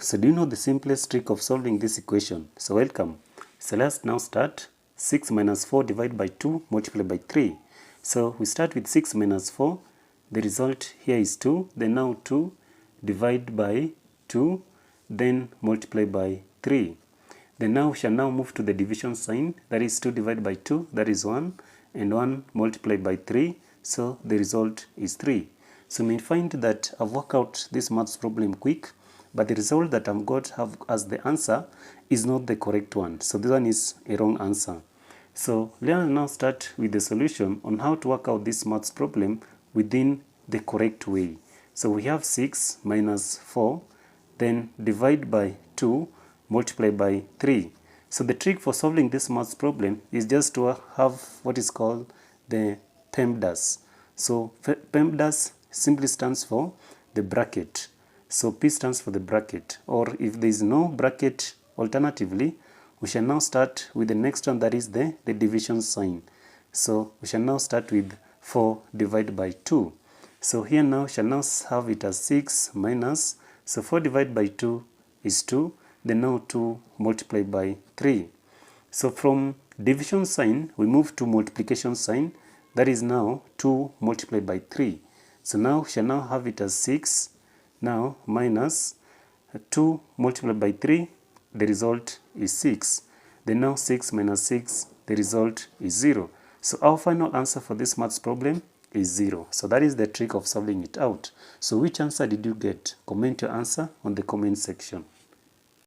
So do you know the simplest trick of solving this equation? So welcome. So let's now start. 6 minus 4 divided by 2 multiplied by 3. So we start with 6 minus 4. The result here is 2. Then now 2 divided by 2. Then multiply by 3. Then now we shall now move to the division sign. That is 2 divided by 2. That is 1. And 1 multiplied by 3. So the result is 3. So you may find that I've worked out this maths problem quick, but the result that I've got as the answer is not the correct one. So this one is a wrong answer. So let us now start with the solution on how to work out this maths problem within the correct way. So we have 6 minus 4, then divide by 2, multiply by 3. So the trick for solving this maths problem is just to have what is called the PEMDAS. So PEMDAS simply stands for the bracket. So P stands for the bracket, or if there is no bracket alternatively, we shall now start with the next one, that is the division sign. So we shall now start with 4 divided by 2. So here now we shall now have it as 6 minus, so 4 divided by 2 is 2, then now 2 multiplied by 3. So from division sign we move to multiplication sign, that is now 2 multiplied by 3. So now we shall now have it as 6 now minus 2 multiplied by 3, the result is 6. Then now 6 minus 6, the result is 0. So our final answer for this maths problem is 0. So that is the trick of solving it out. So which answer did you get? Comment your answer on the comment section.